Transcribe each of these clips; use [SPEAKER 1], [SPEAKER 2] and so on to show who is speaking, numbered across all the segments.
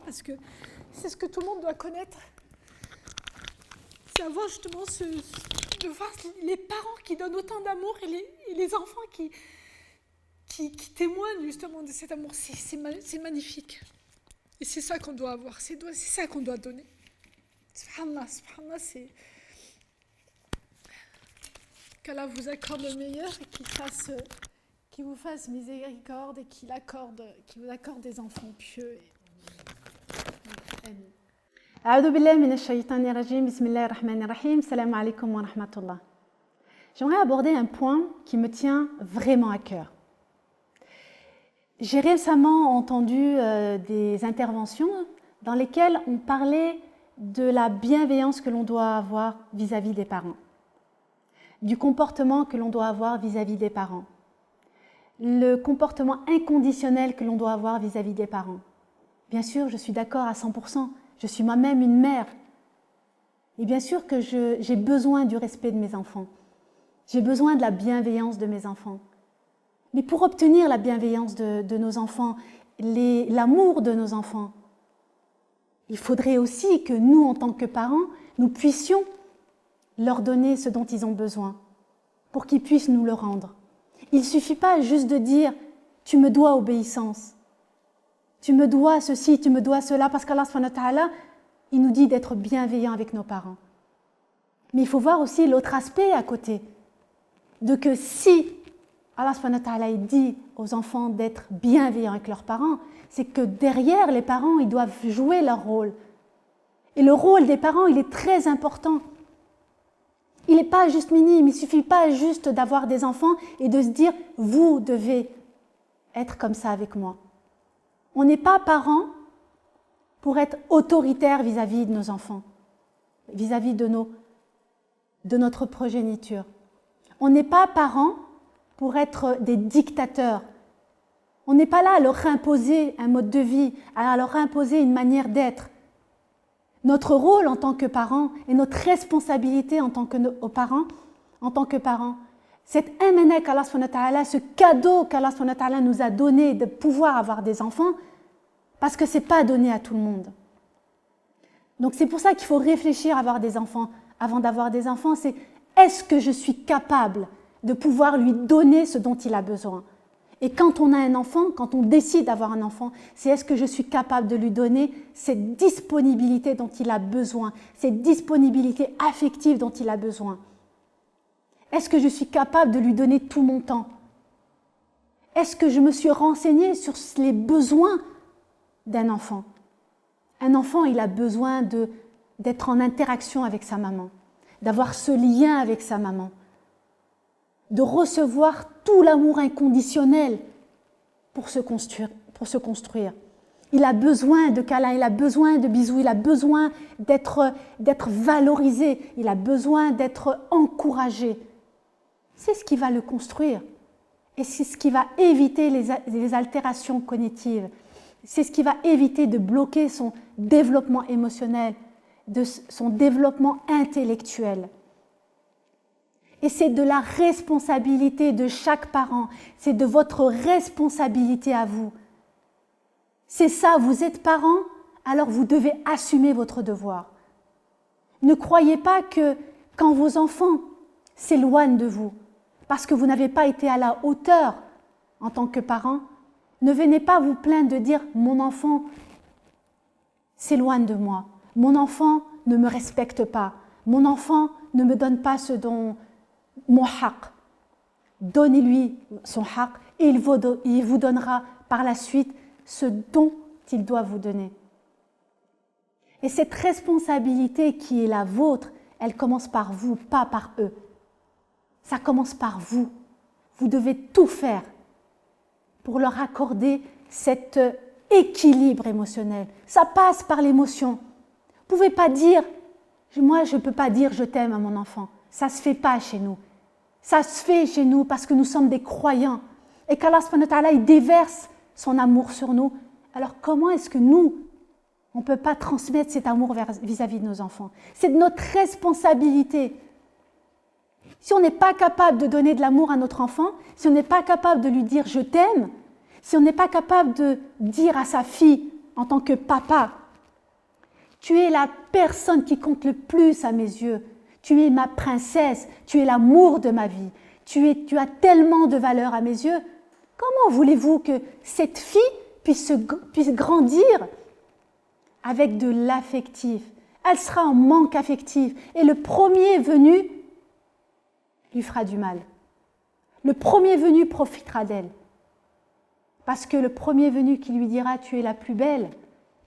[SPEAKER 1] parce que c'est ce que tout le monde doit connaître. C'est avoir justement de voir les parents qui donnent autant d'amour et les enfants qui témoignent justement de cet amour. C'est magnifique. Et c'est ça qu'on doit avoir, c'est ça qu'on doit donner. Subhanallah, c'est... Qu'Allah vous accorde le meilleur et qu'il vous fasse miséricorde et qu'il vous accorde des enfants pieux. Amen.
[SPEAKER 2] أعوذ بالله من الشيطان الرجيم بسم الله الرحمن الرحيم السلام عليكم ورحمة الله. J'aimerais aborder un point qui me tient vraiment à cœur. J'ai récemment entendu des interventions dans lesquelles on parlait de la bienveillance que l'on doit avoir vis-à-vis des parents, du comportement que l'on doit avoir vis-à-vis des parents, le comportement inconditionnel que l'on doit avoir vis-à-vis des parents. Bien sûr, je suis d'accord à 100%. Je suis moi-même une mère. Et bien sûr que j'ai besoin du respect de mes enfants. J'ai besoin de la bienveillance de mes enfants. Mais pour obtenir la bienveillance de nos enfants, l'amour de nos enfants, il faudrait aussi que nous, en tant que parents, nous puissions leur donner ce dont ils ont besoin pour qu'ils puissent nous le rendre. Il ne suffit pas juste de dire « tu me dois obéissance ». Tu me dois ceci, tu me dois cela, parce qu'Allah subhanahu wa ta'ala, il nous dit d'être bienveillant avec nos parents. Mais il faut voir aussi l'autre aspect à côté, de que si Allah subhanahu wa ta'ala il dit aux enfants d'être bienveillants avec leurs parents, c'est que derrière les parents, ils doivent jouer leur rôle. Et le rôle des parents, il est très important. Il n'est pas juste minime, il ne suffit pas juste d'avoir des enfants et de se dire « vous devez être comme ça avec moi ». On n'est pas parents pour être autoritaires vis-à-vis de nos enfants, vis-à-vis de notre progéniture. On n'est pas parents pour être des dictateurs. On n'est pas là à leur imposer un mode de vie, à leur imposer une manière d'être. Notre rôle en tant que parents et notre responsabilité en tant que parents, cet amener qu'Allah subhanahu wa ta'ala, ce cadeau qu'Allah subhanahu wa ta'ala nous a donné de pouvoir avoir des enfants, parce que ce n'est pas donné à tout le monde. Donc c'est pour ça qu'il faut réfléchir à avoir des enfants. Avant d'avoir des enfants, c'est est-ce que je suis capable de pouvoir lui donner ce dont il a besoin? Et quand on a un enfant, quand on décide d'avoir un enfant, c'est est-ce que je suis capable de lui donner cette disponibilité dont il a besoin, cette disponibilité affective dont il a besoin? Est-ce que je suis capable de lui donner tout mon temps? Est-ce que je me suis renseignée sur les besoins d'un enfant? Un enfant, il a besoin d'être en interaction avec sa maman, d'avoir ce lien avec sa maman, de recevoir tout l'amour inconditionnel pour se construire. Il a besoin de câlins, il a besoin de bisous, il a besoin d'être valorisé, il a besoin d'être encouragé. C'est ce qui va le construire et c'est ce qui va éviter les altérations cognitives. C'est ce qui va éviter de bloquer son développement émotionnel, son développement intellectuel. Et c'est de la responsabilité de chaque parent, c'est de votre responsabilité à vous. C'est ça, vous êtes parent, alors vous devez assumer votre devoir. Ne croyez pas que quand vos enfants s'éloignent de vous, parce que vous n'avez pas été à la hauteur en tant que parent, ne venez pas vous plaindre de dire « mon enfant s'éloigne de moi, mon enfant ne me respecte pas, mon enfant ne me donne pas ce dont mon haq ». Donnez-lui son haq et il vous donnera par la suite ce dont il doit vous donner. Et cette responsabilité qui est la vôtre, elle commence par vous, pas par eux. Ça commence par vous. Vous devez tout faire pour leur accorder cet équilibre émotionnel. Ça passe par l'émotion. Vous ne pouvez pas dire, moi je ne peux pas dire je t'aime à mon enfant. Ça ne se fait pas chez nous. Ça se fait chez nous parce que nous sommes des croyants et qu'Allah subhanahu wa ta'ala il déverse son amour sur nous. Alors comment est-ce que nous, on ne peut pas transmettre cet amour vis-à-vis de nos enfants? C'est de notre responsabilité. Si on n'est pas capable de donner de l'amour à notre enfant, si on n'est pas capable de lui dire « je t'aime », si on n'est pas capable de dire à sa fille en tant que papa, tu es la personne qui compte le plus à mes yeux. Tu es ma princesse, tu es l'amour de ma vie. Tu as tellement de valeur à mes yeux. Comment voulez-vous que cette fille puisse grandir avec de l'affectif? Elle sera en manque affectif et le premier venu lui fera du mal. Le premier venu profitera d'elle. Parce que le premier venu qui lui dira « tu es la plus belle »,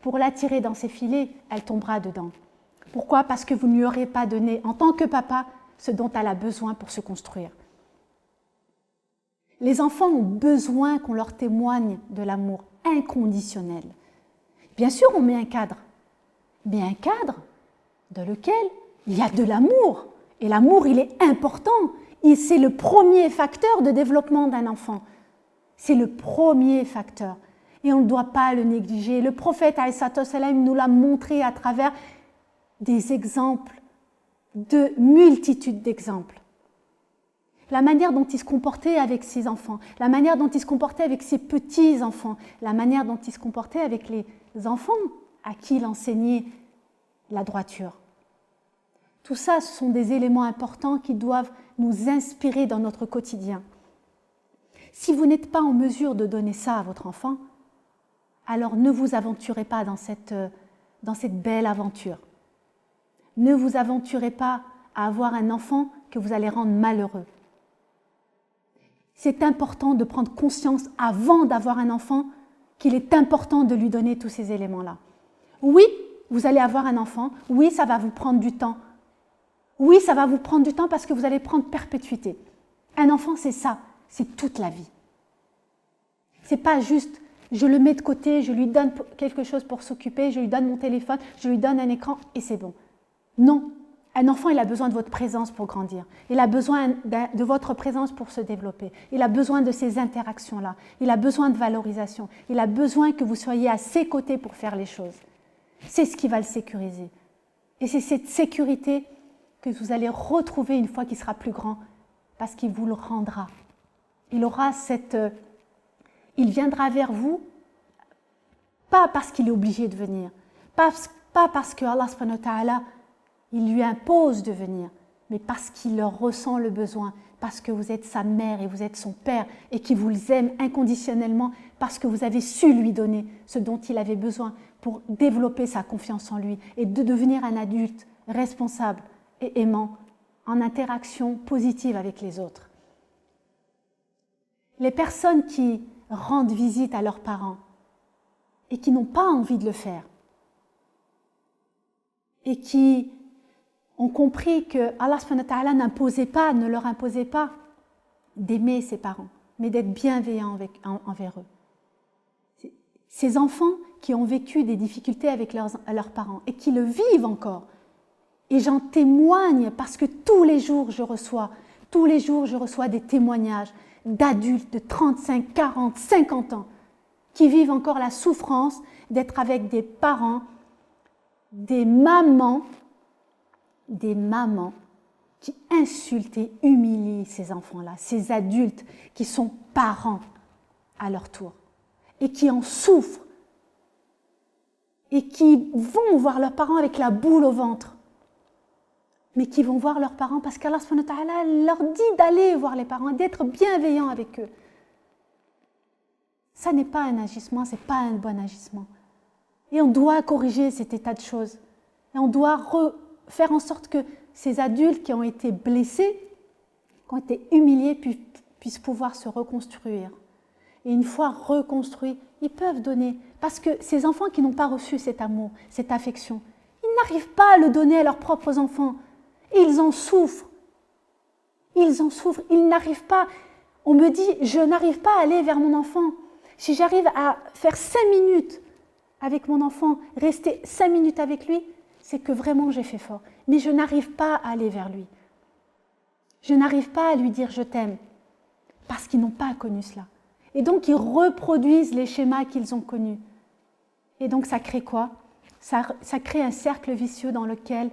[SPEAKER 2] pour l'attirer dans ses filets, elle tombera dedans. Pourquoi? Parce que vous ne lui aurez pas donné, en tant que papa, ce dont elle a besoin pour se construire. Les enfants ont besoin qu'on leur témoigne de l'amour inconditionnel. Bien sûr, on met un cadre, mais un cadre dans lequel il y a de l'amour. Et l'amour, il est important. C'est le premier facteur de développement d'un enfant. C'est le premier facteur. Et on ne doit pas le négliger. Le prophète alayhi salam nous l'a montré à travers des exemples, de multitudes d'exemples. La manière dont il se comportait avec ses enfants, la manière dont il se comportait avec ses petits-enfants, la manière dont il se comportait avec les enfants à qui il enseignait la droiture. Tout ça, ce sont des éléments importants qui doivent nous inspirer dans notre quotidien. Si vous n'êtes pas en mesure de donner ça à votre enfant, alors ne vous aventurez pas dans cette belle aventure. Ne vous aventurez pas à avoir un enfant que vous allez rendre malheureux. C'est important de prendre conscience avant d'avoir un enfant qu'il est important de lui donner tous ces éléments-là. Oui, vous allez avoir un enfant. Oui, ça va vous prendre du temps. Oui, ça va vous prendre du temps parce que vous allez prendre perpétuité. Un enfant, c'est ça. C'est toute la vie. C'est pas juste, je le mets de côté, je lui donne quelque chose pour s'occuper, je lui donne mon téléphone, je lui donne un écran et c'est bon. Non. Un enfant, il a besoin de votre présence pour grandir. Il a besoin de votre présence pour se développer. Il a besoin de ces interactions-là. Il a besoin de valorisation. Il a besoin que vous soyez à ses côtés pour faire les choses. C'est ce qui va le sécuriser. Et c'est cette sécurité que vous allez retrouver une fois qu'il sera plus grand, parce qu'il vous le rendra. Il viendra vers vous, pas parce qu'il est obligé de venir, pas parce que Allah subhanahu wa ta'ala il lui impose de venir, mais parce qu'il leur ressent le besoin, parce que vous êtes sa mère et vous êtes son père et qu'il vous aime inconditionnellement parce que vous avez su lui donner ce dont il avait besoin pour développer sa confiance en lui et de devenir un adulte responsable et aimant en interaction positive avec les autres. Les personnes qui rendent visite à leurs parents et qui n'ont pas envie de le faire et qui ont compris que Allah subhanahu wa ta'ala ne leur imposait pas d'aimer ses parents, mais d'être bienveillant envers eux. Ces enfants qui ont vécu des difficultés avec leurs parents et qui le vivent encore, et j'en témoigne parce que tous les jours je reçois des témoignages d'adultes de 35, 40, 50 ans qui vivent encore la souffrance d'être avec des parents, des mamans qui insultent et humilient ces enfants-là, ces adultes qui sont parents à leur tour et qui en souffrent et qui vont voir leurs parents avec la boule au ventre, mais qui vont voir leurs parents parce qu'Allah subhanahu wa ta'ala leur dit d'aller voir les parents, d'être bienveillant avec eux. Ça n'est pas un agissement, ce n'est pas un bon agissement. Et on doit corriger cet état de choses. Et on doit faire en sorte que ces adultes qui ont été blessés, qui ont été humiliés, puissent pouvoir se reconstruire. Et une fois reconstruits, ils peuvent donner. Parce que ces enfants qui n'ont pas reçu cet amour, cette affection, ils n'arrivent pas à le donner à leurs propres enfants. Ils en souffrent. Ils en souffrent. Ils n'arrivent pas. On me dit, je n'arrive pas à aller vers mon enfant. Si j'arrive à faire 5 minutes avec mon enfant, rester 5 minutes avec lui, c'est que vraiment j'ai fait fort. Mais je n'arrive pas à aller vers lui. Je n'arrive pas à lui dire je t'aime. Parce qu'ils n'ont pas connu cela. Et donc ils reproduisent les schémas qu'ils ont connus. Et donc ça crée quoi ? Ça crée un cercle vicieux dans lequel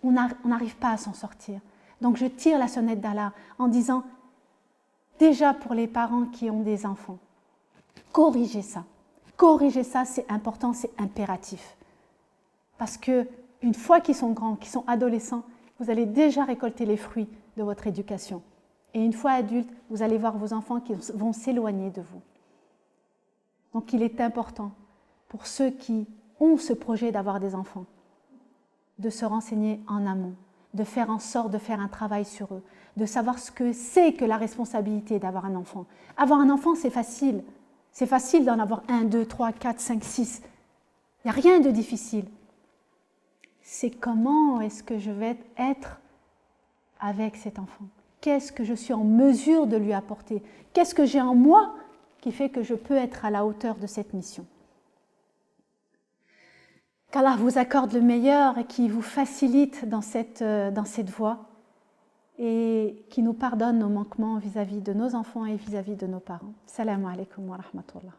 [SPEAKER 2] on n'arrive pas à s'en sortir. Donc je tire la sonnette d'alarme en disant, déjà pour les parents qui ont des enfants, corrigez ça. corriger ça, c'est important, c'est impératif. Parce qu'une fois qu'ils sont grands, qu'ils sont adolescents, vous allez déjà récolter les fruits de votre éducation. Et une fois adultes, vous allez voir vos enfants qui vont s'éloigner de vous. Donc il est important pour ceux qui ont ce projet d'avoir des enfants, de se renseigner en amont, de faire en sorte de faire un travail sur eux, de savoir ce que c'est que la responsabilité d'avoir un enfant. Avoir un enfant, c'est facile. C'est facile d'en avoir 1, 2, 3, 4, 5, 6. Il n'y a rien de difficile. C'est comment est-ce que je vais être avec cet enfant? Qu'est-ce que je suis en mesure de lui apporter? Qu'est-ce que j'ai en moi qui fait que je peux être à la hauteur de cette mission? Qu'Allah vous accorde le meilleur et qui vous facilite dans cette voie et qui nous pardonne nos manquements vis-à-vis de nos enfants et vis-à-vis de nos parents. Salam alaikum wa rahmatullah.